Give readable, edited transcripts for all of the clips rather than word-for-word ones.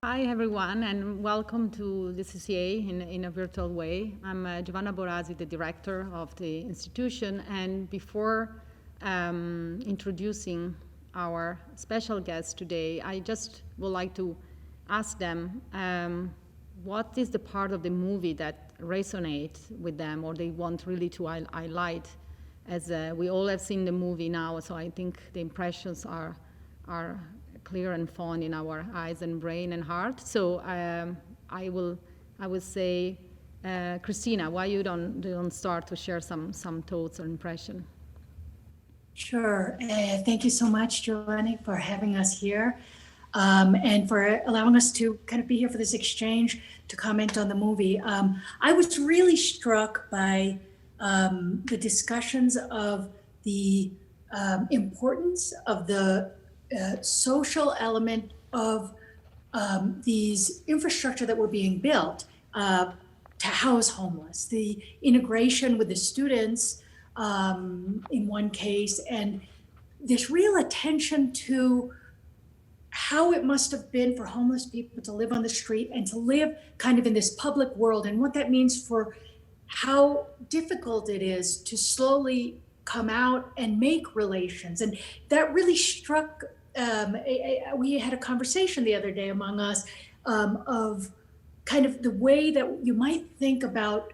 Hi everyone, and welcome to the CCA in a virtual way. I'm Giovanna Borasi, the director of the institution, and before introducing our special guests today, I just would like to ask them what is the part of the movie that resonates with them or they want really to highlight, as we all have seen the movie now, so I think the impressions are clear and fun in our eyes and brain and heart. So I will say, Cristina, why you don't start to share some thoughts or impression? Sure. Thank you so much, Giovanni, for having us here and for allowing us to kind of be here for this exchange to comment on the movie. I was really struck by the discussions of the importance of the social element of these infrastructure that were being built to house homeless, the integration with the students in one case, and this real attention to how it must have been for homeless people to live on the street and to live kind of in this public world, and what that means for how difficult it is to slowly come out and make relations. And that really struck, we had a conversation the other day among us of kind of the way that you might think about,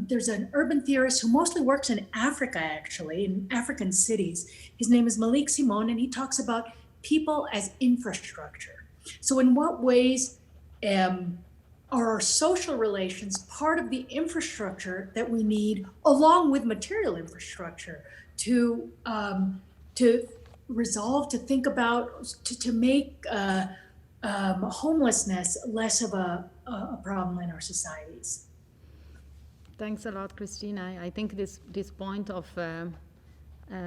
there's an urban theorist who mostly works in Africa, actually, in African cities. His name is Malik Simon, and he talks about people as infrastructure. So in what ways are our social relations part of the infrastructure that we need, along with material infrastructure, to resolve, to think about, to make homelessness less of a problem in our societies? Thanks a lot, Cristina. I think this point of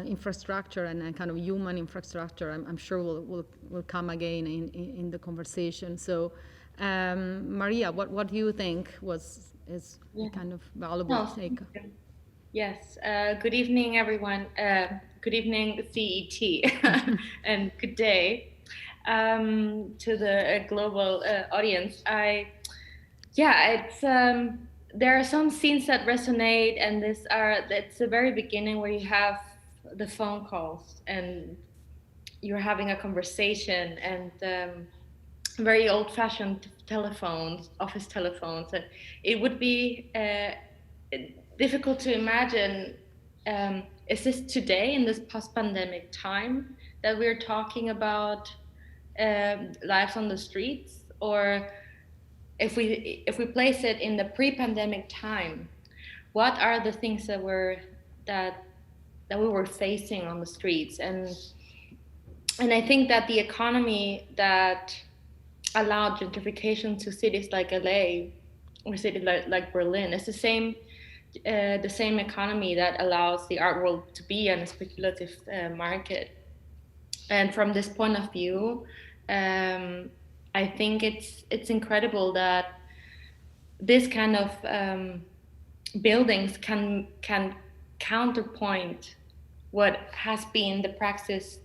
infrastructure and a kind of human infrastructure, I'm sure will come again in the conversation. So, Maria, what do you think is kind of valuable take? Yes. Good evening, everyone. Good evening, CET, and good day to the global audience. There are some scenes that resonate, and it's the very beginning where you have the phone calls and you're having a conversation, and very old-fashioned telephones, office telephones. It would be difficult to imagine, is this today in this post-pandemic time that we're talking about lives on the streets, or if we place it in the pre-pandemic time, what are the things that we were facing on the streets? And I think that the economy that allowed gentrification to cities like LA or cities like Berlin is the same economy that allows the art world to be a speculative market. And from this point of view, I think it's incredible that this kind of buildings can counterpoint what has been the praxis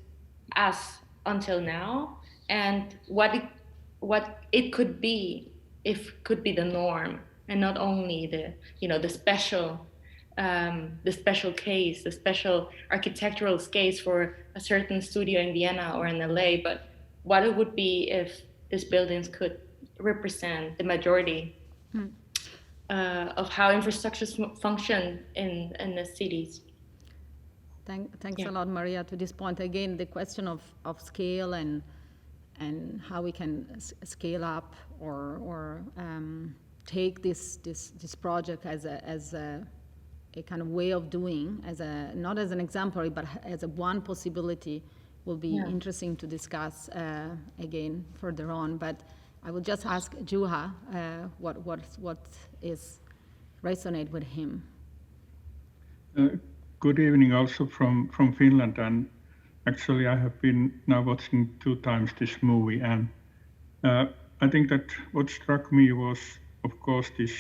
as until now, and what it could be if could be the norm, and not only the special case, the special architectural case for a certain studio in Vienna or in LA, but what it would be if these buildings could represent the majority of how infrastructures function in the cities. Thanks a lot, Maria. To this point, again, the question of scale and how we can scale up or take this project as a kind of way of doing, not as an exemplary, but as a one possibility, will be interesting to discuss again further on. But I will just ask Juha what is resonate with him. Good evening, also from Finland, and actually I have been now watching 2 times this movie, and I think that what struck me was, of course, this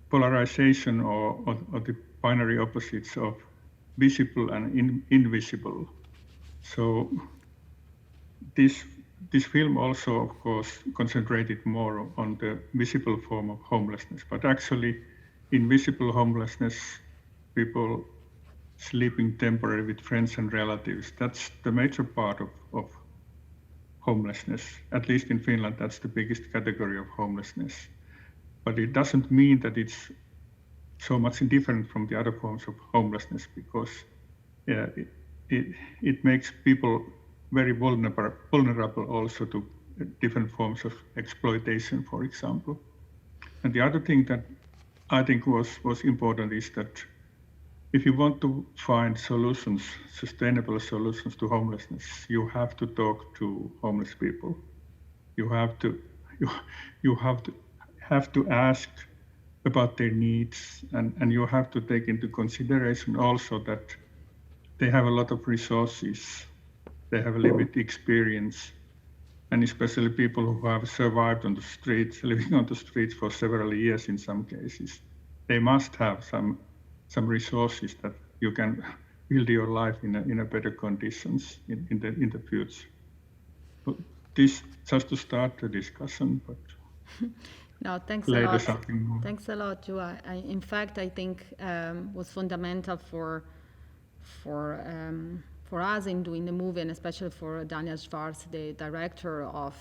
polarization or the binary opposites of visible and invisible. So this this film also, of course, concentrated more on the visible form of homelessness, but actually invisible homelessness, people sleeping temporarily with friends and relatives, that's the major part of homelessness. At least in Finland, that's the biggest category of homelessness. But it doesn't mean that it's so much different from the other forms of homelessness, because it makes people very vulnerable also to different forms of exploitation, for example. And the other thing that I think was important is that if you want to find solutions, sustainable solutions to homelessness, you have to talk to homeless people. You have to ask about their needs, and you have to take into consideration also that they have a lot of resources, they have a limited experience, and especially people who have survived on the streets, living on the streets for several years in some cases, they must have some resources that you can build your life in a better conditions in the future. So this just to start the discussion, but No, thanks later a lot. something more. Thanks a lot, Juha. In fact, I think was fundamental for us in doing the movie, and especially for Daniel Schwarz, the director, of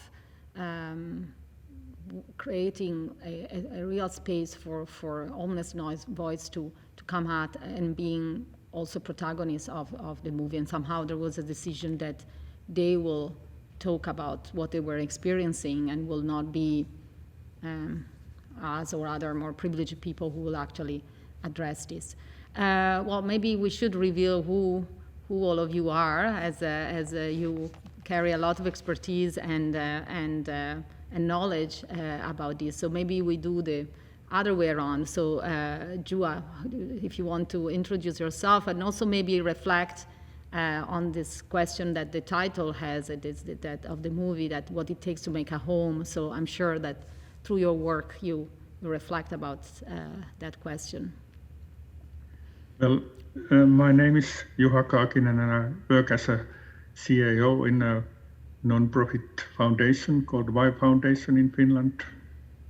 creating a real space for homeless voice to come out and being also protagonists of the movie. And somehow there was a decision that they will talk about what they were experiencing and will not be us or other more privileged people who will actually address this. Well, maybe we should reveal who all of you are, as you carry a lot of expertise and knowledge about this. So maybe we do the other way around. So Juha, if you want to introduce yourself and also maybe reflect on this question that the title has, that of the movie, that what it takes to make a home. So I'm sure that through your work you reflect about that question. Well, my name is Juha Kaakinen, and I work as a CAO in a non-profit foundation called Y Foundation in Finland,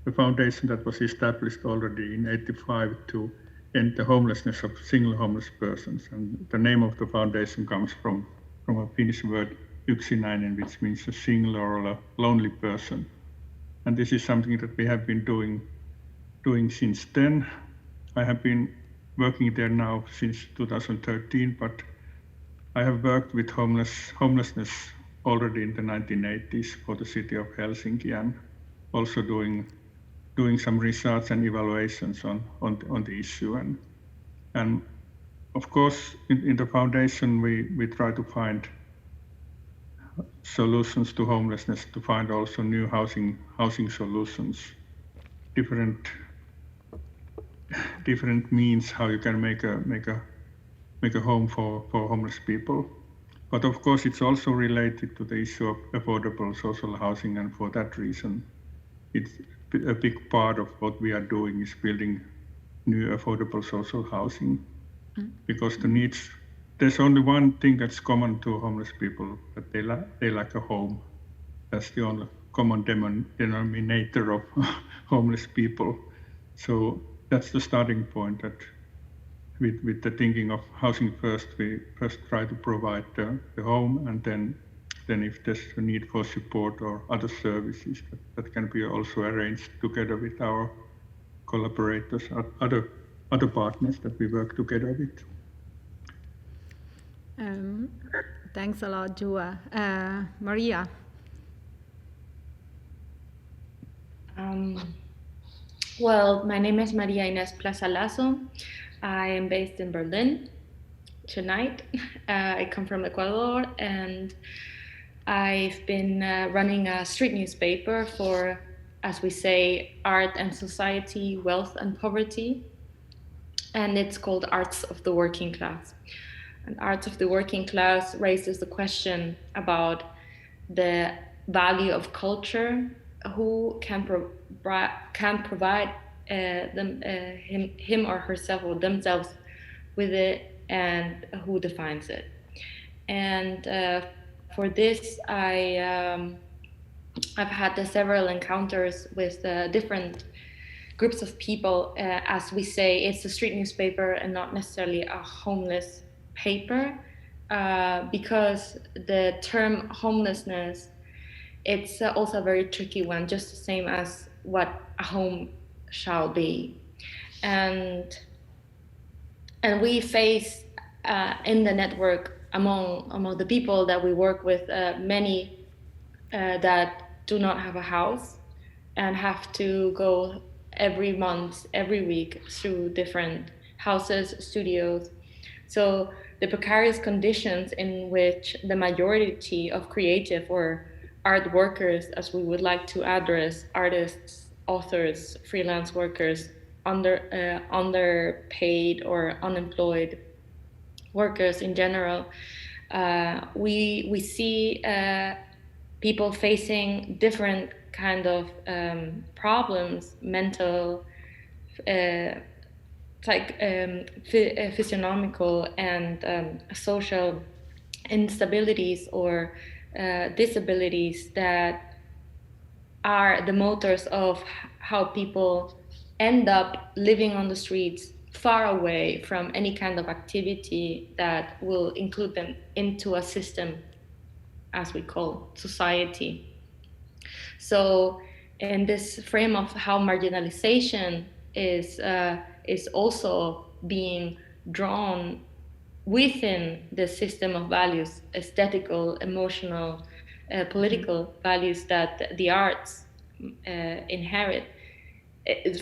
a foundation that was established already in '85 to end the homelessness of single homeless persons. And the name of the foundation comes from a Finnish word yksinäinen, which means a single or a lonely person. And this is something that we have been doing since then. I have been working there now since 2013, but I have worked with homelessness already in the 1980s for the city of Helsinki, and also doing some research and evaluations on the issue. And of course, in the foundation, we try to find solutions to homelessness, to find also new housing solutions, different means how you can make a home for homeless people. But of course, it's also related to the issue of affordable social housing, and for that reason, it's a big part of what we are doing is building new affordable social housing. Because the needs, there's only one thing that's common to homeless people, that they lack a home. That's the only common denominator of homeless people. So that's the starting point, that with the thinking of housing first, we first try to provide the home, and then if there's a need for support or other services, that can be also arranged together with our collaborators, other partners that we work together with. Thanks a lot, Juha. María. Well, my name is María Inés Plaza Lazo. I am based in Berlin tonight. I come from Ecuador, and I've been running a street newspaper for, as we say, art and society, wealth and poverty. And it's called Arts of the Working Class. And Arts of the Working Class raises the question about the value of culture, who can provide him or herself or themselves with it, and who defines it. And for this, I I've had several encounters with different groups of people. As we say, it's a street newspaper and not necessarily a homeless paper, because the term homelessness, it's also a very tricky one, just the same as what a home shall be. And we face in the network among the people that we work with, many that do not have a house and have to go every month, every week through different houses, studios. So the precarious conditions in which the majority of creative or art workers, as we would like to address, artists, authors, freelance workers, underpaid or unemployed workers in general, we see people facing different kind of problems, mental, physiognomical and social instabilities or disabilities that are the motors of how people end up living on the streets, far away from any kind of activity that will include them into a system, as we call society. So in this frame of how marginalization is also being drawn within the system of values, aesthetical, emotional, political values that the arts inherit,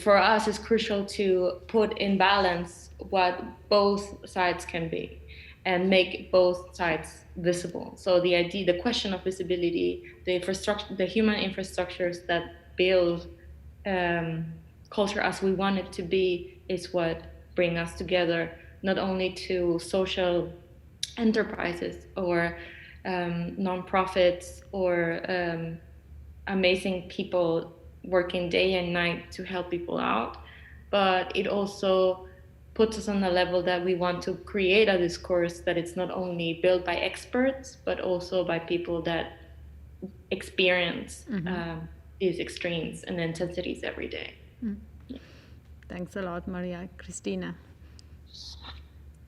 for us it's crucial to put in balance what both sides can be and make both sides visible. So the question of visibility, the infrastructure, the human infrastructures that build culture as we want it to be, is what bring us together, not only to social enterprises or nonprofits or amazing people working day and night to help people out, but it also puts us on a level that we want to create a discourse that it's not only built by experts, but also by people that experience these extremes and intensities every day. Yeah. Thanks a lot, Maria. Cristina.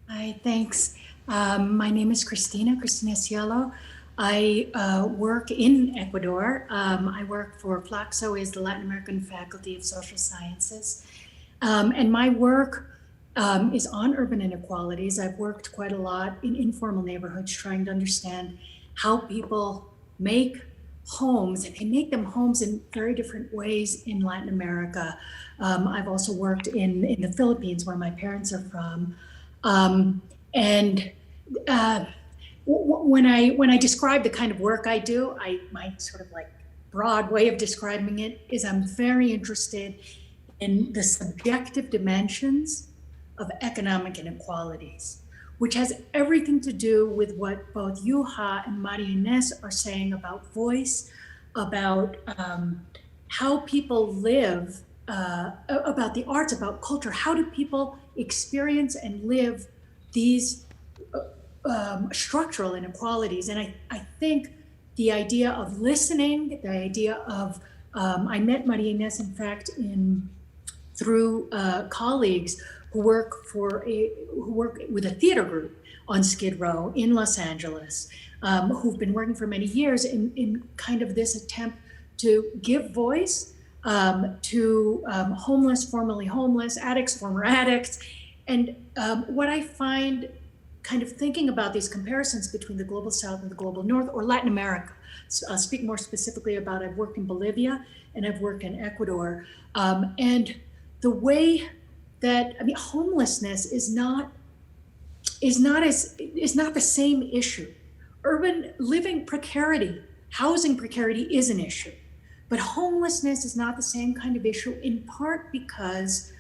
Hi, thanks. My name is Cristina Cielo. I work in Ecuador. I work for Flaxo, is the Latin American Faculty of Social Sciences. And my work is on urban inequalities. I've worked quite a lot in informal neighborhoods trying to understand how people make homes, and they make them homes in very different ways in Latin America. I've also worked in the Philippines, where my parents are from. When I describe the kind of work I do, my sort of like broad way of describing it is I'm very interested in the subjective dimensions of economic inequalities, which has everything to do with what both Juha and María Inés are saying about voice, about how people live, about the arts, about culture. How do people experience and live these structural inequalities? And I think the idea of listening, the idea of, I met María Inés, in fact, through colleagues who work with a theater group on Skid Row in Los Angeles, who've been working for many years in kind of this attempt to give voice to homeless, formerly homeless, addicts, former addicts. And what I find, kind of thinking about these comparisons between the global South and the global North, or Latin America. So I'll speak more specifically about, I've worked in Bolivia and I've worked in Ecuador. And the way that, homelessness is not the same issue. Urban living precarity, housing precarity is an issue, but homelessness is not the same kind of issue, in part because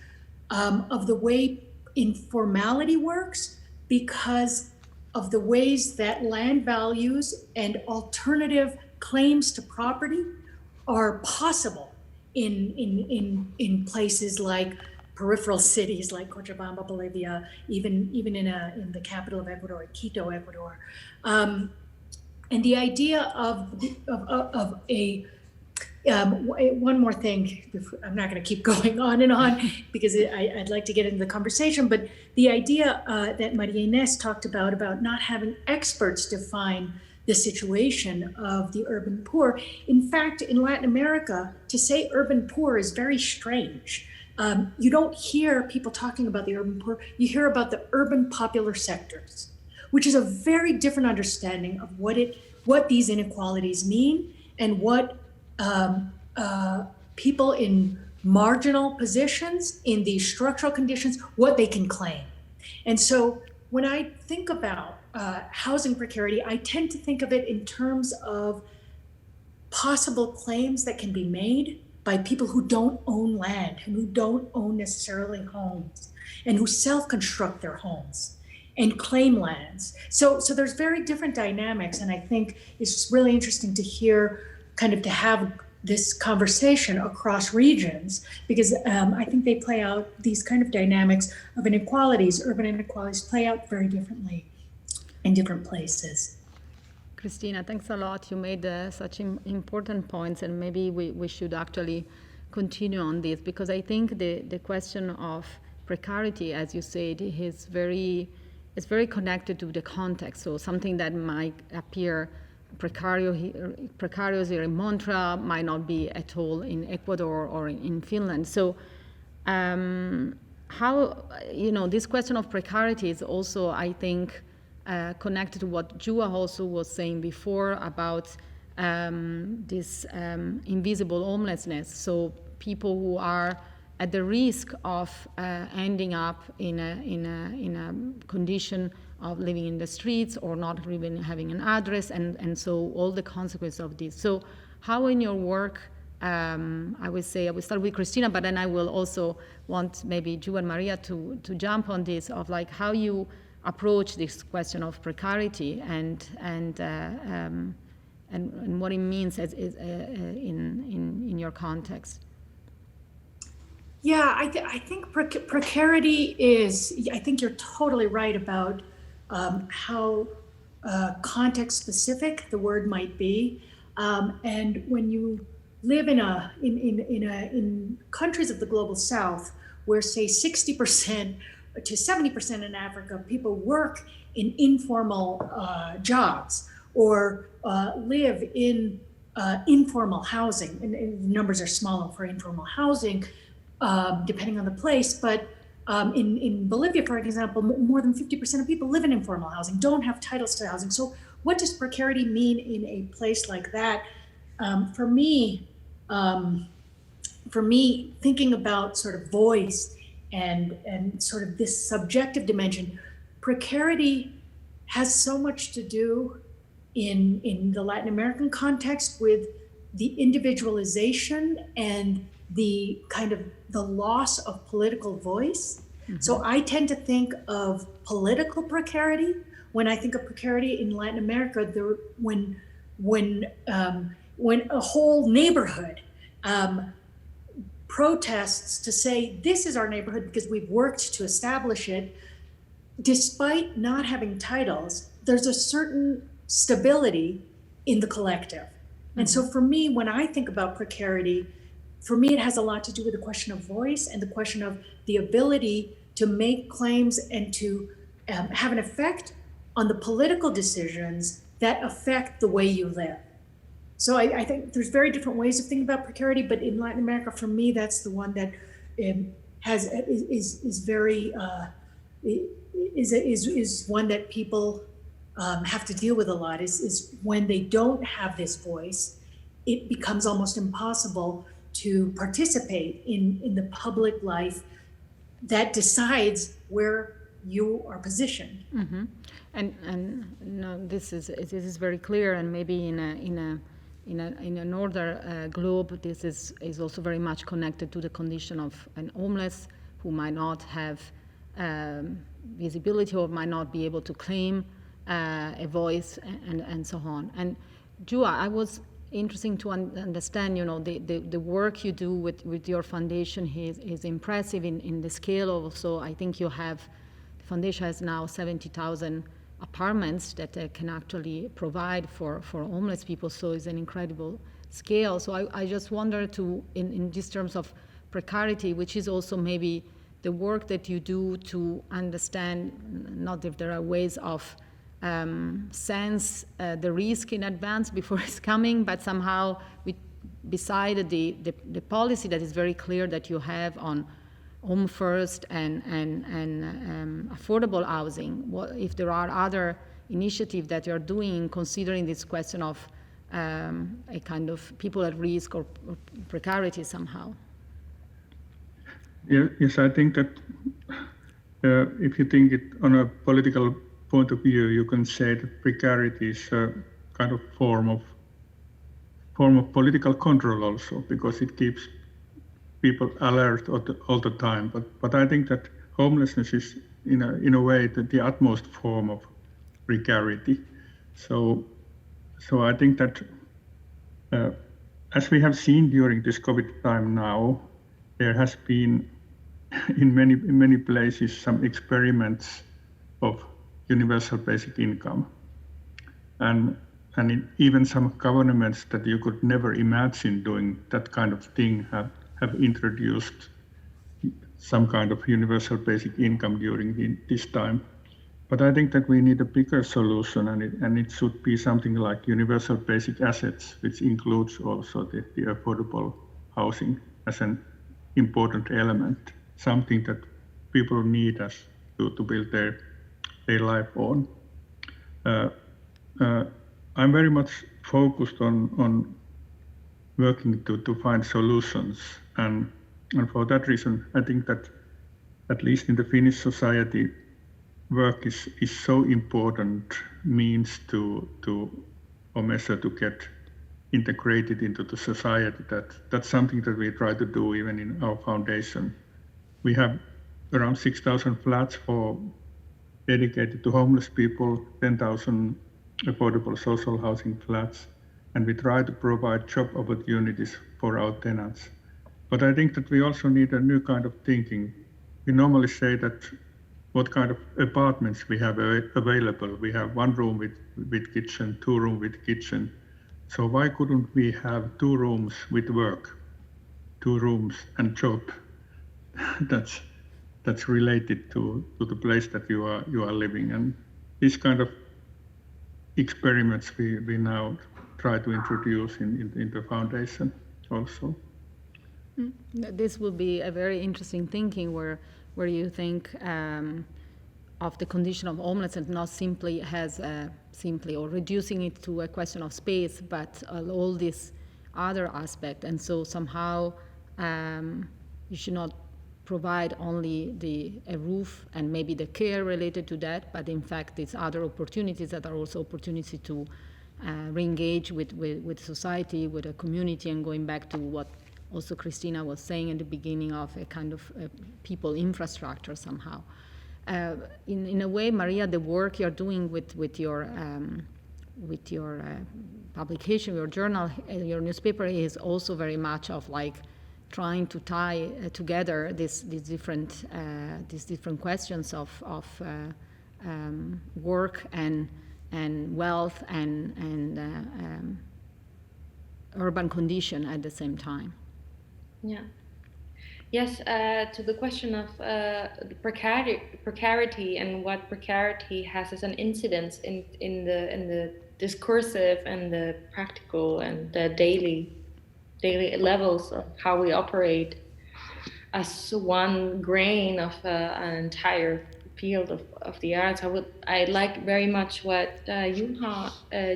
of the way informality works, because of the ways that land values and alternative claims to property are possible in places like peripheral cities like Cochabamba, Bolivia, even in the capital of Ecuador, Quito, Ecuador. And the idea of a One more thing, I'm not going to keep going on and on because I'd like to get into the conversation, but the idea that María Inés talked about not having experts define the situation of the urban poor. In fact, in Latin America, to say urban poor is very strange. You don't hear people talking about the urban poor, you hear about the urban popular sectors, which is a very different understanding of what these inequalities mean and what people in marginal positions in these structural conditions, what they can claim. And so when I think about housing precarity, I tend to think of it in terms of possible claims that can be made by people who don't own land and who don't own necessarily homes and who self-construct their homes and claim lands. So there's very different dynamics, and I think it's really interesting to hear, kind of to have this conversation across regions, because I think they play out, these kind of dynamics of inequalities, urban inequalities play out very differently in different places. Cristina, thanks a lot. You made such important points, and maybe we should actually continue on this, because I think the question of precarity, as you said, is very connected to the context. So something that might appear precarious here in Montreal might not be at all in Ecuador or in Finland. So how, this question of precarity is also, I think, connected to what Juha also was saying before about this invisible homelessness. So people who are at the risk of ending up in a condition of living in the streets or not even having an address, and so all the consequences of this. So how in your work, I would say, I will start with Cristina, but then I will also want maybe Juha and Maria to jump on this, of like how you approach this question of precarity and what it means as in your context. Yeah, I think precarity is, I think you're totally right about how context specific the word might be. And when you live in countries of the global South, where say 60% to 70% in Africa, people work in informal jobs or live in informal housing, and numbers are smaller for informal housing, depending on the place, but in Bolivia, for example, more than 50% of people live in informal housing, don't have titles to housing. So what does precarity mean in a place like that? For me, thinking about sort of voice and sort of this subjective dimension, precarity has so much to do in the Latin American context with the individualization and the kind of the loss of political voice. Mm-hmm. So I tend to think of political precarity when I think of precarity in Latin America. When a whole neighborhood protests to say this is our neighborhood because we've worked to establish it, despite not having titles, there's a certain stability in the collective. Mm-hmm. And so for me, when I think about precarity, for me, it has a lot to do with the question of voice and the question of the ability to make claims and to have an effect on the political decisions that affect the way you live. So I think there's very different ways of thinking about precarity, but in Latin America, for me, that's the one that is one that people have to deal with a lot. Is when they don't have this voice, it becomes almost impossible to participate in the public life that decides where you are positioned. Mm-hmm. And no, this is very clear, and maybe in a northern globe, this is also very much connected to the condition of an homeless who might not have visibility or might not be able to claim a voice and so on. And Juha, I was interesting to understand, the work you do with your foundation is impressive in the scale. Also, I think the foundation has now 70,000 apartments that they can actually provide for homeless people. So it's an incredible scale. So I just wonder in these terms of precarity, which is also maybe the work that you do to understand, not if there are ways of sense the risk in advance before it's coming, but somehow beside the policy that is very clear that you have on home first and affordable housing, if there are other initiatives that you're doing considering this question of a kind of people at risk or precarity somehow. Yes, I think that if you think it on a political point of view, you can say that precarity is a kind of form of political control also, because it keeps people alert all the time. But I think that homelessness is in a way the utmost form of precarity. So I think that as we have seen during this COVID time now, there has been in many places some experiments of universal basic income, and even some governments that you could never imagine doing that kind of thing have introduced some kind of universal basic income during this time. But I think that we need a bigger solution, and it should be something like universal basic assets, which includes also the affordable housing as an important element, something that people need as to build their life on. I'm very much focused on working to find solutions, and for that reason, I think that at least in the Finnish society, work is so important means or measure to get integrated into the society. That's something that we try to do even in our foundation. We have around 6,000 flats dedicated to homeless people, 10,000 affordable social housing flats, and we try to provide job opportunities for our tenants. But I think that we also need a new kind of thinking. We normally say that what kind of apartments we have available. We have 1 room with kitchen, 2 room with kitchen. So why couldn't we have 2 rooms with work, 2 rooms and job? That's related to the place that you are living. And this kind of experiments we now try to introduce in the foundation also. This will be a very interesting thinking where you think of the condition of homelessness not simply or reducing it to a question of space, but all this other aspect. And so somehow you should not provide only a roof and maybe the care related to that, but in fact it's other opportunities that are also opportunities to re-engage with society, with a community, and going back to what also Cristina was saying at the beginning of a kind of people infrastructure somehow. In a way, Maria, the work you're doing with your publication, your journal, your newspaper is also very much of like trying to tie together these different questions of work and wealth and urban condition at the same time. Yeah. Yes, to the question of the precarity and what precarity has as an incidence in the discursive and the practical and the daily levels of how we operate as one grain of an entire field of the arts. I like very much what Juha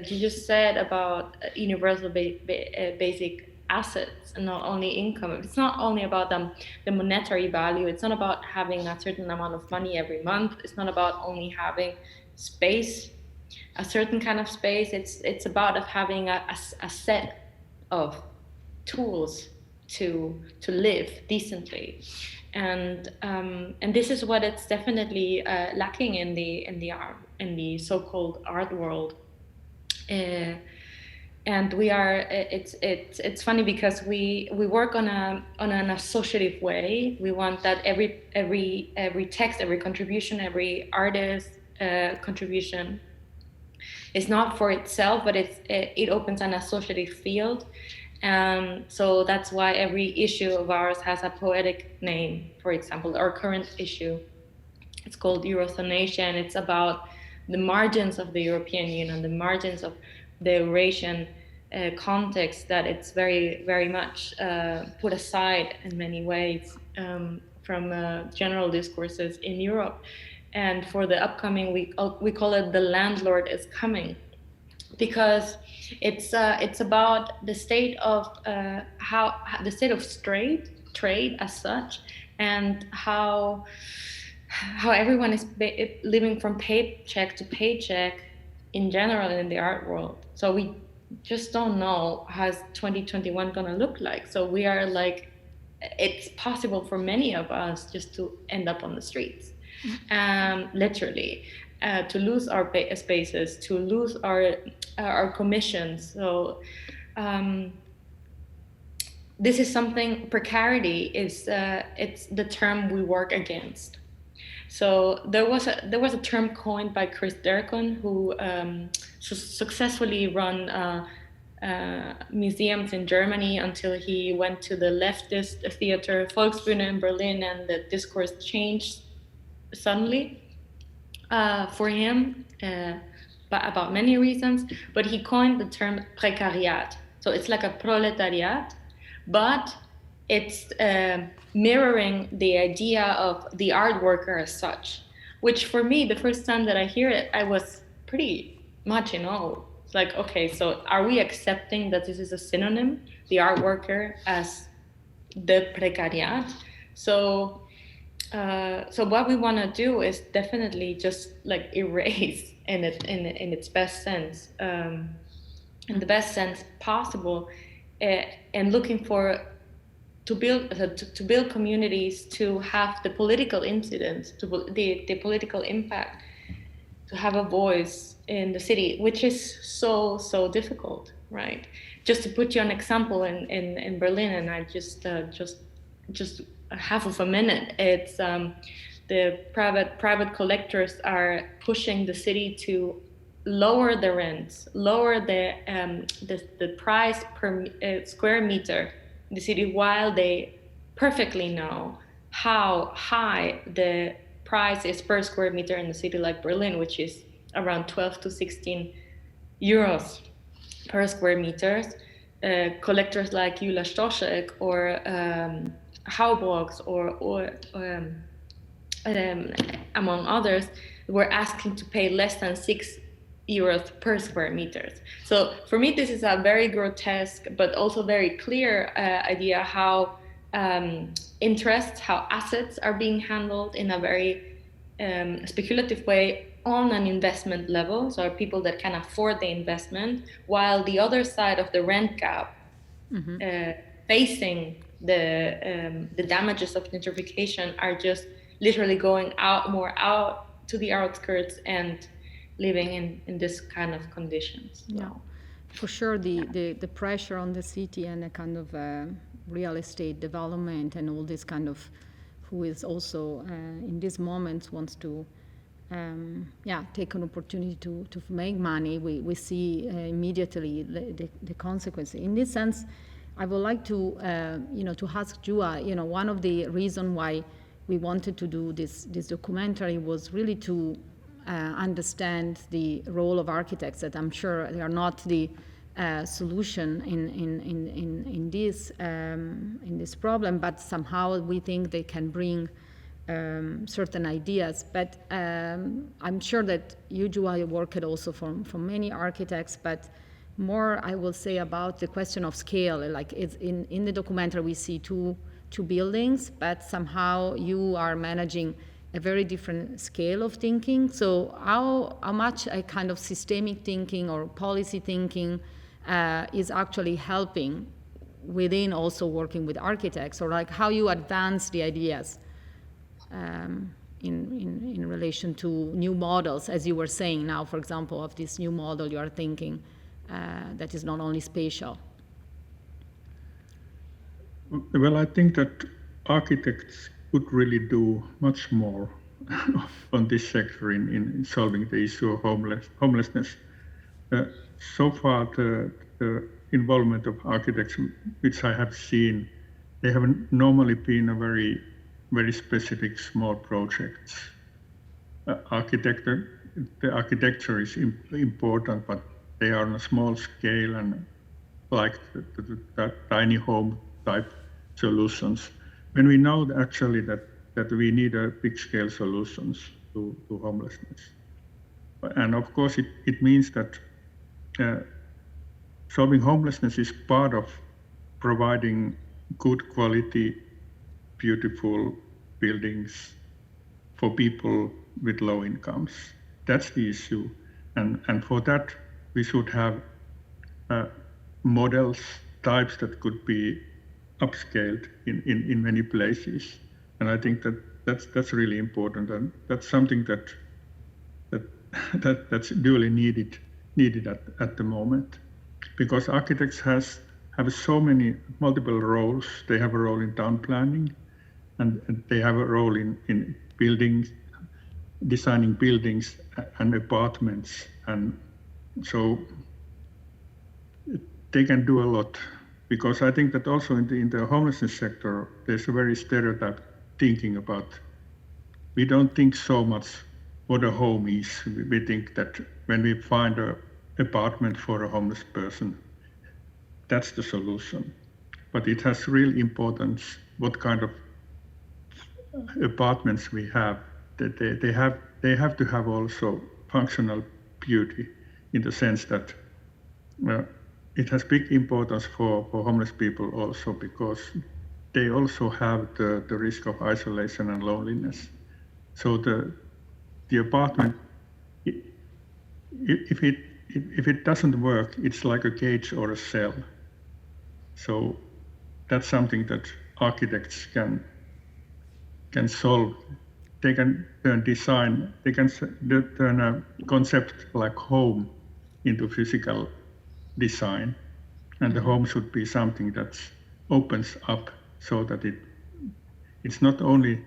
you just said about universal basic assets and not only income. It's not only about the monetary value. It's not about having a certain amount of money every month. It's not about only having space, a certain kind of space. It's about having a set of tools to live decently, and this is what it's definitely lacking in the so-called art world. And we are. It's funny because we work on an associative way. We want that every text, every contribution, every artist, contribution is not for itself, but it opens an associative field. So that's why every issue of ours has a poetic name. For example, our current issue, it's called Eurozonation. It's about the margins of the European Union, the margins of the Eurasian context that it's very, very much put aside in many ways from general discourses in Europe. And for the upcoming week, we call it "The Landlord is Coming," because it's about the state of the state of trade as such, and how everyone is living from paycheck to paycheck in general in the art world. So we just don't know how's 2021 gonna look like. So we are like, it's possible for many of us just to end up on the streets, literally, to lose our spaces, to lose our commissions. So this is something, precarity is it's the term we work against. So there was a term coined by Chris Derkon, who successfully run museums in Germany until he went to the leftist theater Volksbühne in Berlin, and the discourse changed suddenly for him, but about many reasons. But he coined the term precariat. So it's like a proletariat, but it's mirroring the idea of the art worker as such, which for me, the first time that I hear it, I was pretty much in awe. It's like, okay, so are we accepting that this is a synonym, the art worker, as the precariat? So what we want to do is definitely just like erase in its best sense, in the best sense possible, and looking for to build communities, to have the political incidence, the political impact, to have a voice in the city, which is so difficult, right? Just to put you an example, in Berlin, and I just half of a minute, it's the private collectors are pushing the city to lower the rents, lower the price per square meter in the city, while they perfectly know how high the price is per square meter in a city like Berlin, which is around 12 to 16 euros per square meters. Collectors like Jula Stoschek or Haubox or among others were asking to pay less than 6 euros per square meters. So for me, this is a very grotesque, but also very clear idea how interests, how assets are being handled in a very speculative way on an investment level. So people that can afford the investment, while the other side of the rent gap, facing the damages of gentrification, are just literally going more out to the outskirts and living in this kind of conditions. So. Yeah, for sure, the pressure on the city and the kind of real estate development and all this kind of, who is also in this moment wants to take an opportunity to make money. We see immediately the consequences. In this sense, I would like to to ask Juha, one of the reasons why we wanted to do this documentary was really to understand the role of architects, that I'm sure they are not the solution in this problem, but somehow we think they can bring certain ideas. But I'm sure that you, Juha, worked also from many architects, but more I will say about the question of scale. Like it's in the documentary we see two buildings, but somehow you are managing a very different scale of thinking. So how much a kind of systemic thinking or policy thinking is actually helping within also working with architects, or like how you advance the ideas in relation to new models, as you were saying now, for example, of this new model you are thinking that is not only spatial. Well, I think that architects could really do much more on this sector in solving the issue of homelessness. So far, the involvement of architects, which I have seen, they have normally been a very specific small projects. The architecture is important, but they are on a small scale and like the tiny home type solutions. When we know actually that we need a big scale solutions to homelessness. And of course it means that solving homelessness is part of providing good quality, beautiful buildings for people with low incomes. That's the issue. And for that, we should have models, types that could be upscaled in many places. And I think that's really important. And that's something that's duly needed at the moment. Because architects have so many multiple roles. They have a role in town planning, and they have a role in buildings, designing buildings and apartments, and so they can do a lot. Because I think that also in the homelessness sector, there's a very stereotyped thinking about, we don't think so much what a home is. We think that when we find an apartment for a homeless person, that's the solution. But it has real importance what kind of apartments we have. They have to have also functional beauty, in the sense that it has big importance for homeless people also, because they also have the risk of isolation and loneliness. So the apartment, if it doesn't work, it's like a cage or a cell. So that's something that architects can solve. They can turn a concept like home into physical design, and the home should be something that opens up, so that it's not only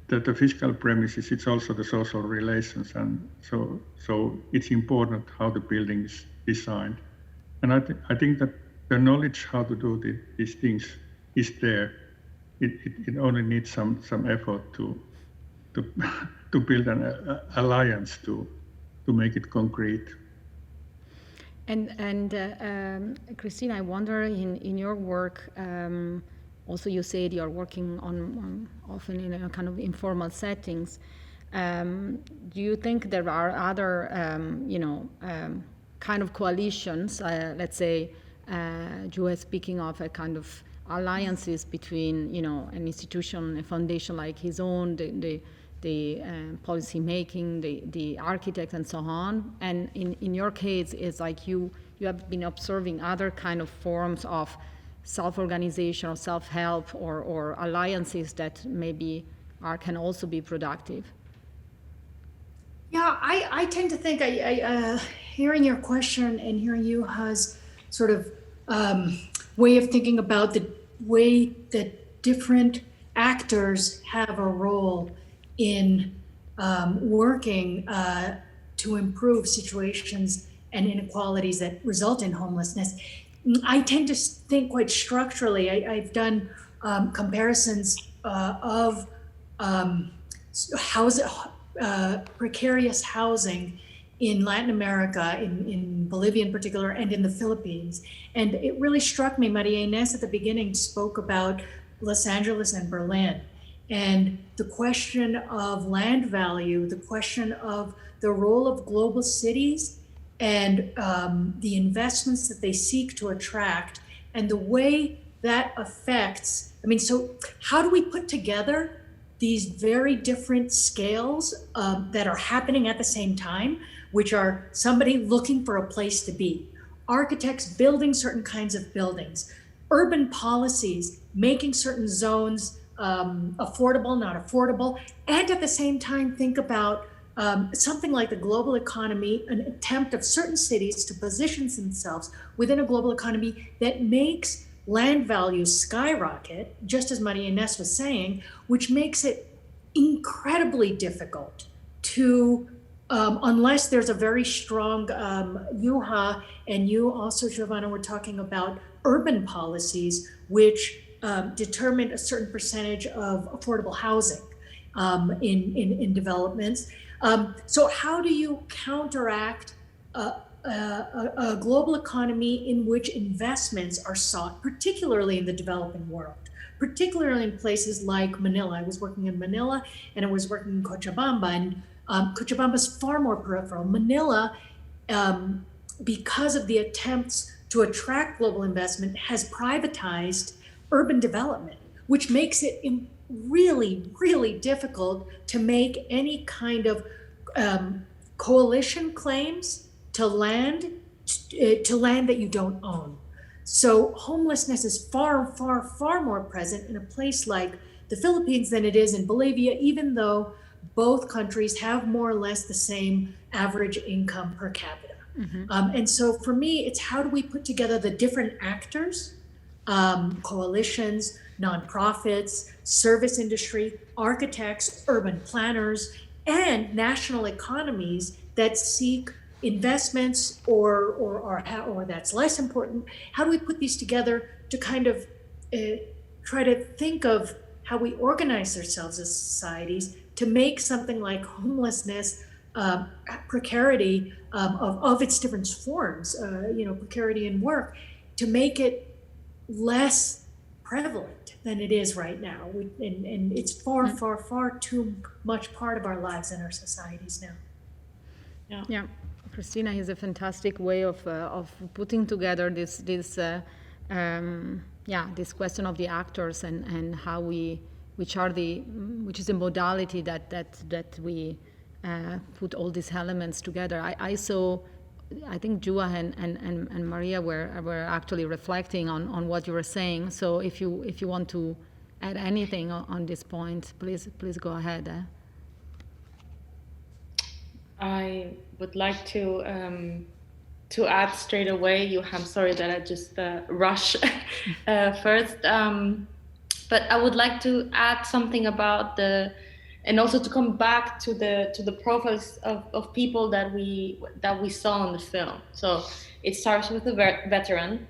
the physical premises, it's also the social relations, and so it's important how the building is designed. And I think that the knowledge how to do these things is there. It only needs some effort to build an alliance to make it concrete. And Cristina, I wonder in your work, also you said you're working on often in a kind of informal settings. Do you think there are other, kind of coalitions, let's say, Juha is speaking of a kind of alliances between, an institution, a foundation like his own, the policy making, the architects and so on. And in your case, it's like you have been observing other kind of forms of self-organization or self-help or alliances that maybe can also be productive. Yeah, I tend to think, hearing your question and hearing Juha's sort of way of thinking about the way that different actors have a role in working to improve situations and inequalities that result in homelessness. I tend to think quite structurally. I've done comparisons of precarious housing in Latin America, in Bolivia in particular, and in the Philippines. And it really struck me, María Inés at the beginning spoke about Los Angeles and Berlin, and the question of land value, the question of the role of global cities and the investments that they seek to attract, and the way that affects, so how do we put together these very different scales that are happening at the same time, which are somebody looking for a place to be, architects building certain kinds of buildings, urban policies making certain zones affordable, not affordable, and at the same time think about something like the global economy, an attempt of certain cities to position themselves within a global economy that makes land values skyrocket, just as María Inés was saying, which makes it incredibly difficult to, unless there's a very strong, Juha and you also, Giovanna, were talking about urban policies, which determine a certain percentage of affordable housing in developments. So how do you counteract a global economy in which investments are sought, particularly in the developing world, particularly in places like Manila? I was working in Manila and I was working in Cochabamba, and Cochabamba is far more peripheral. Manila, because of the attempts to attract global investment, has privatized urban development, which makes it really, really difficult to make any kind of coalition claims to land that you don't own. So homelessness is far, far, far more present in a place like the Philippines than it is in Bolivia, even though both countries have more or less the same average income per capita. And so for me, it's how do we put together the different actors, coalitions, nonprofits, service industry, architects, urban planners, and national economies that seek investments or that's less important. How do we put these together to kind of try to think of how we organize ourselves as societies to make something like homelessness, precarity of its different forms, precarity in work, to make it less prevalent than it is right now. And it's far, far, far too much part of our lives and our societies now. Yeah. Cristina has a fantastic way of putting together this question of the actors and how which is a modality that we put all these elements together. I think Juha and Maria were actually reflecting on what you were saying. So if you want to add anything on this point, please go ahead. I would like to add straight away. I'm sorry that I just rush first, but I would like to add something about and also to come back to the profiles of people that we saw in the film. So it starts with a veteran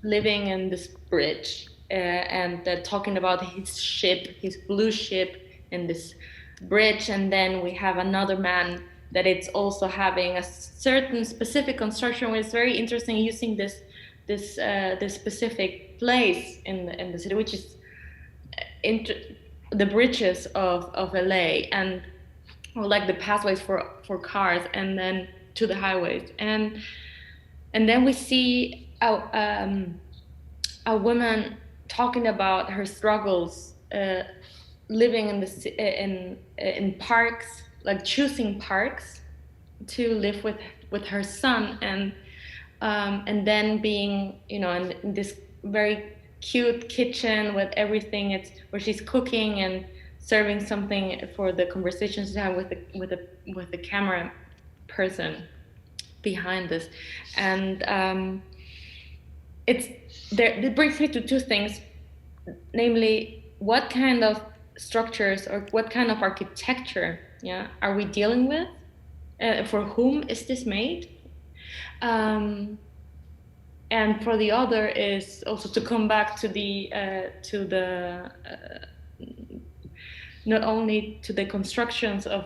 living in this bridge and talking about his blue ship in this bridge, and then we have another man that it's also having a certain specific construction, which is very interesting, using this specific place in the city, which is the bridges of LA, and like the pathways for cars, and then to the highways, and then we see a woman talking about her struggles, living in parks, like choosing parks to live with her son, and then being in this very cute kitchen with everything, where she's cooking and serving something for the conversations to have with the camera person behind this. And it brings me to two things, namely what kind of structures or what kind of architecture are we dealing with? For whom is this made? And for the other is also to come back to the not only to the constructions of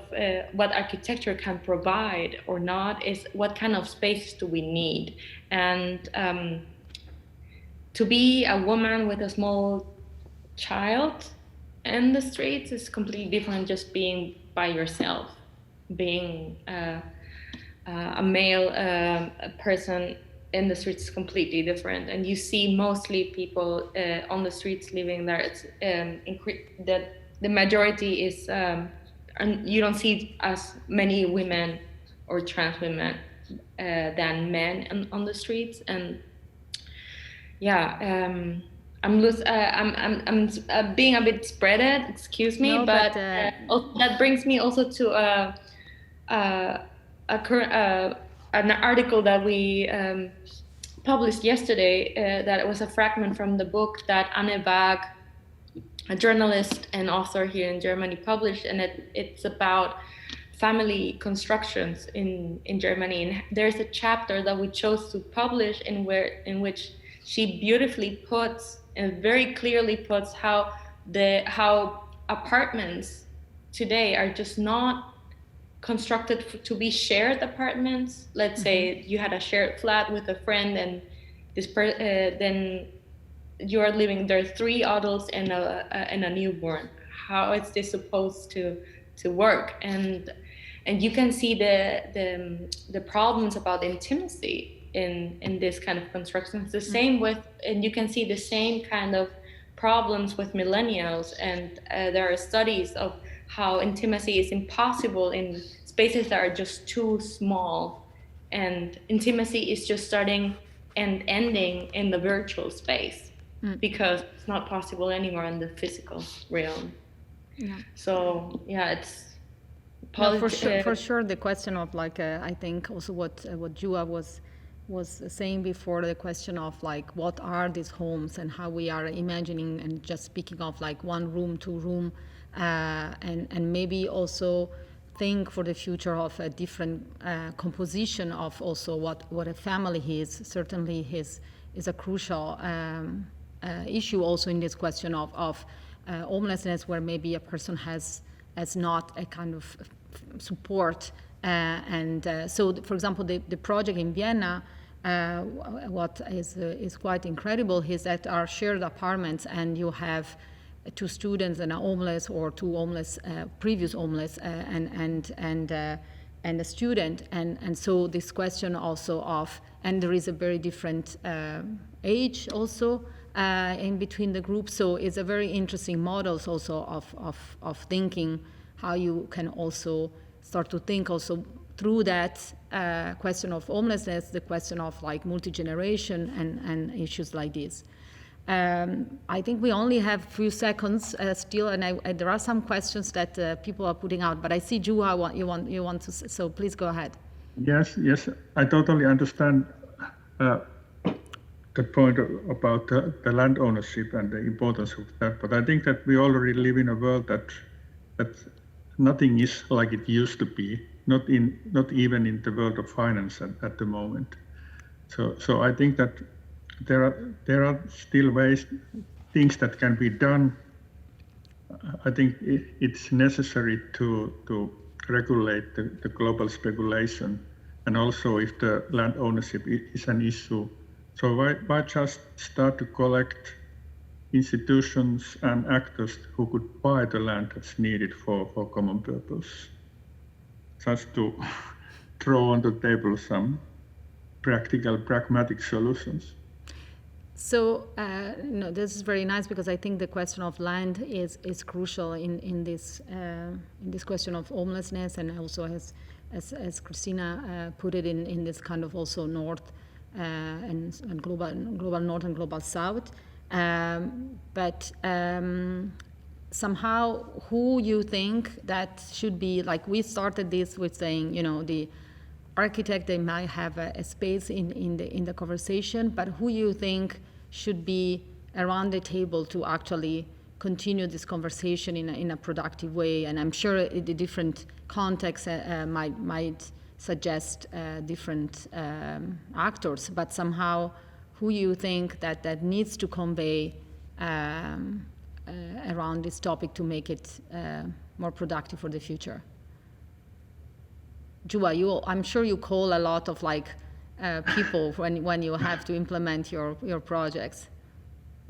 what architecture can provide or not, is what kind of space do we need? And to be a woman with a small child in the streets is completely different just being by yourself. Being a male person in the streets is completely different, and you see mostly people on the streets living there. It's that the majority is, and you don't see as many women or trans women than men on the streets. And I'm being a bit spreaded, excuse me, but that brings me also to an article that we published yesterday, that it was a fragment from the book that Anne Wag a journalist and author here in Germany published, and it's about family constructions in Germany. And there's a chapter that we chose to publish in which she beautifully puts and very clearly puts how apartments today are just not constructed to be shared apartments. Let's say you had a shared flat with a friend, and then you are living there, 3 adults and a newborn. How is this supposed to work? And you can see the problems about intimacy in this kind of construction. It's the same with, and you can see the same kind of problems with millennials. And there are studies of how intimacy is impossible in spaces that are just too small, and intimacy is just starting and ending in the virtual space because it's not possible anymore in the physical realm. Yeah. So yeah, it's no, for sure. The question of like I think also what Juha was saying before, the question of like what are these homes and how we are imagining and just speaking of like 1 room, 2 room, and maybe also think for the future of a different composition of also what a family is. Certainly is a crucial issue also in this question of homelessness, where maybe a person has not a kind of support. So, for example, the project in Vienna, what is quite incredible is that are shared apartments, and you have 2 students and a homeless or 2 homeless, previous homeless, and a student, and so this question also of, and there is a very different age also in between the groups, so it's a very interesting models also of thinking how you can also start to think also through that question of homelessness, the question of like multi-generation and issues like this. I think we only have a few seconds still, and there are some questions that people are putting out, but I see Juha, you want to, so please go ahead. Yes, I totally understand the point about the land ownership and the importance of that, but I think that we already live in a world that nothing is like it used to be, not even in the world of finance at the moment. So I think that there are still things that can be done. I think it's necessary to regulate the global speculation, and also if the land ownership is an issue. So why just start to collect institutions and actors who could buy the land that's needed for common purpose? Just to throw on the table some practical, pragmatic solutions. So no, this is very nice, because I think the question of land is crucial in this question of homelessness, and also as Cristina put it in this kind of also north and global north and global south. But somehow, who you think that should be, like we started this with saying, the architect, they might have a space in the conversation, but who you think should be around the table to actually continue this conversation in a productive way? And I'm sure the different contexts might suggest different actors, but somehow who you think that needs to convey around this topic to make it more productive for the future? Juha, I'm sure you call a lot of people when you have to implement your projects.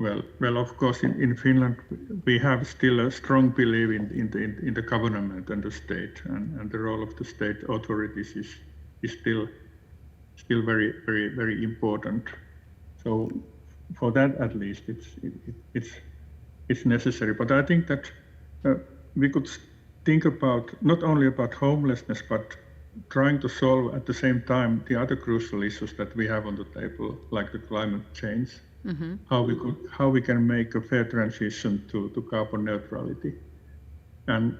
Well, of course, in Finland we have still a strong belief in the government and the state, and the role of the state authorities is still very, very, very important. So for that, at least, it's necessary. But I think that we could think about not only about homelessness, but trying to solve at the same time the other crucial issues that we have on the table, like the climate change, how we can make a fair transition to carbon neutrality, and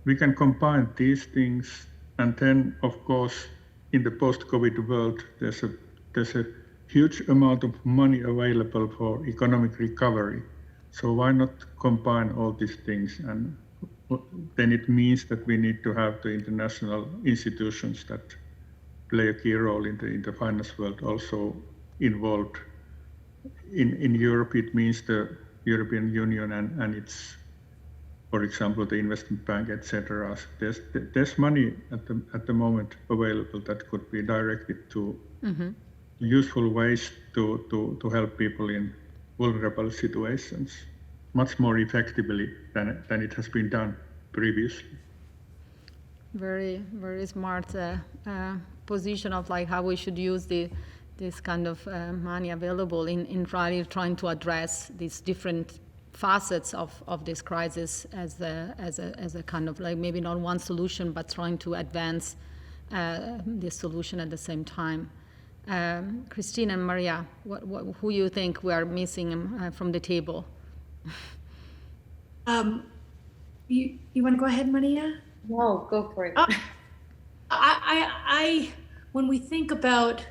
we can combine these things. And then, of course, in the post-COVID world, there's a huge amount of money available for economic recovery. So why not combine all these things? And then it means that we need to have the international institutions that play a key role in the finance world also involved. In Europe, it means the European Union and its, for example, the investment bank, etc. There's money at the moment available that could be directed to useful ways to help people in vulnerable situations much more effectively than it has been done previously. Very, very smart position of like how we should use this kind of money available in really trying to address these different facets of this crisis as a kind of like maybe not one solution, but trying to advance this solution at the same time. Cristina and Maria, who you think we are missing from the table? You want to go ahead, Maria? No, go for it. When we think about,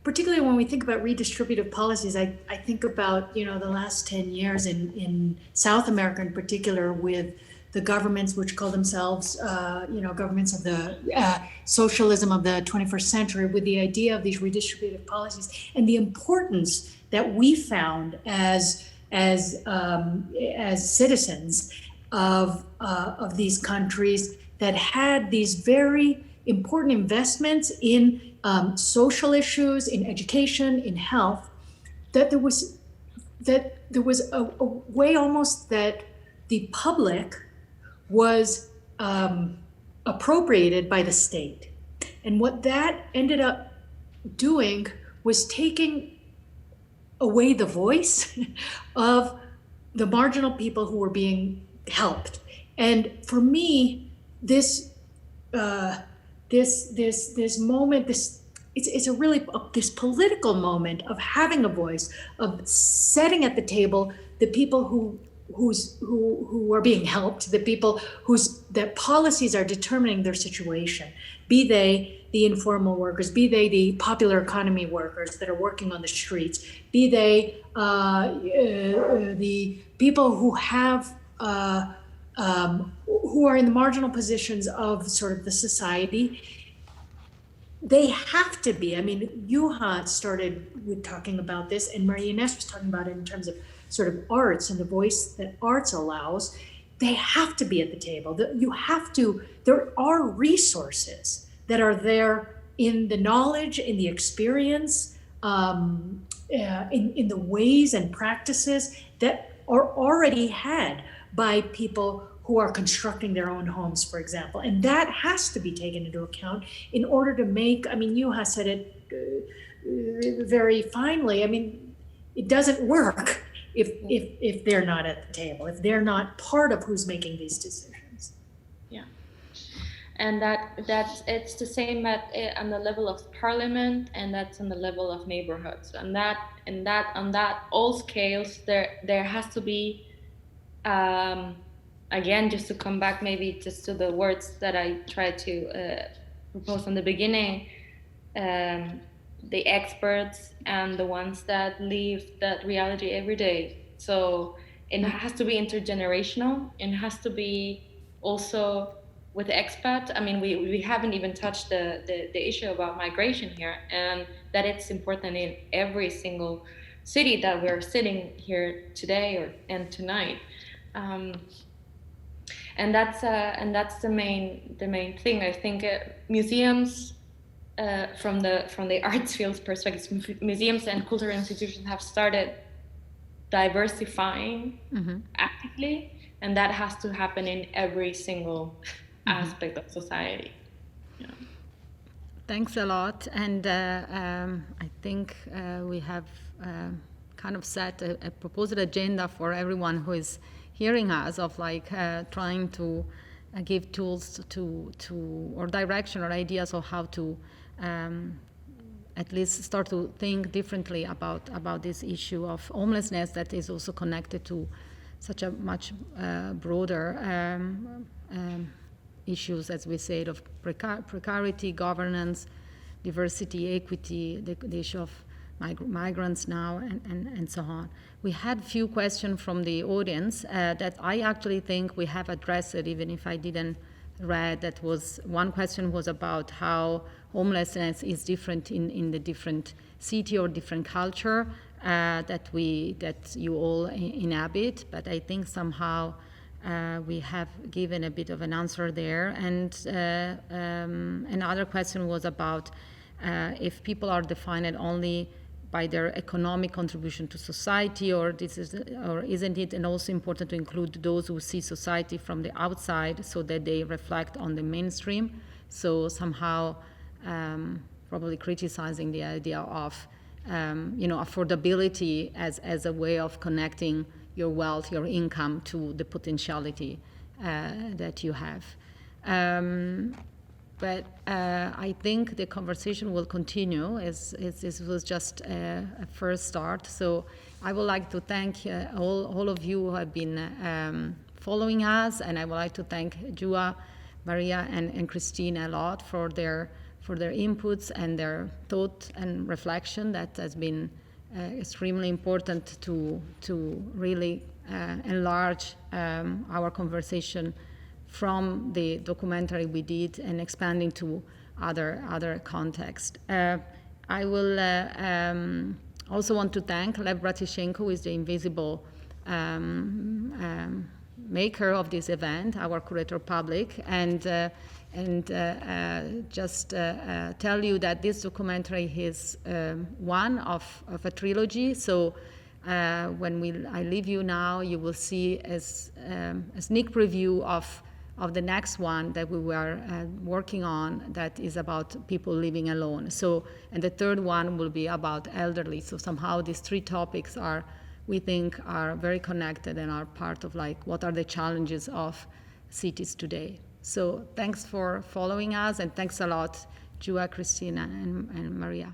particularly when we think about redistributive policies, I think about, the last 10 years in South America in particular, with the governments which call themselves, governments of the socialism of the 21st century, with the idea of these redistributive policies and the importance that we found as citizens of these countries that had these very important investments in social issues, in education, in health, that there was a way almost that the public was appropriated by the state. And what that ended up doing was taking away the voice of the marginal people who were being helped. And for me, this moment, it's a really this political moment of having a voice, of setting at the table the people who are being helped, the people that policies are determining their situation, be they the informal workers, be they the popular economy workers that are working on the streets, be they the people who have who are in the marginal positions of sort of the society. They have to be. I mean, Juha started with talking about this, and María Inés was talking about it in terms of sort of arts and the voice that arts allows. They have to be at the table. There are resources that are there in the knowledge, in the experience, in the ways and practices that are already had by people who are constructing their own homes, for example. And that has to be taken into account in order to make, Juha said it very finely. It doesn't work if they're not at the table, if they're not part of who's making these decisions. Yeah. And that's it's the same on the level of parliament, and that's on the level of neighborhoods. And on that all scales, there has to be, again, just to come back maybe just to the words that I tried to propose in the beginning, the experts and the ones that live that reality every day. So it has to be intergenerational. It has to be also with expats. We haven't even touched the issue about migration here, and that it's important in every single city that we're sitting here today and tonight. And that's the main thing. I think museums, from the arts field perspective, museums and cultural institutions have started diversifying actively, and that has to happen in every single aspect of society. Yeah. Thanks a lot, and I think we have kind of set a proposed agenda for everyone who is hearing us, of trying to give tools to or direction or ideas of how to at least start to think differently about this issue of homelessness that is also connected to such a much broader issues, as we said, of precarity, governance, diversity, equity, the issue of migrants now, and so on. We had few questions from the audience that I actually think we have addressed it, even if I didn't read. That was one question was about how homelessness is different in the different city or different culture that you all inhabit. But I think somehow we have given a bit of an answer there. And another question was about if people are defined only by their economic contribution to society, or isn't it and also important to include those who see society from the outside so that they reflect on the mainstream? So somehow probably criticizing the idea of affordability as a way of connecting your wealth, your income to the potentiality that you have. But I think the conversation will continue as this was just a first start. So I would like to thank all of you who have been following us, and I would like to thank Juha, Maria, and Cristina a lot for their inputs and their thought and reflection. That has been extremely important to really enlarge our conversation from the documentary we did and expanding to other context. I will also want to thank Lev Bratishenko, who is the invisible maker of this event, our curator public, and just tell you that this documentary is one of a trilogy. So when I leave you now, you will see as a sneak preview of the next one that we were working on, that is about people living alone. So, and the third one will be about elderly. So somehow these three topics we think are very connected and are part of what are the challenges of cities today. So thanks for following us, and thanks a lot, Juha, Cristina, and Maria.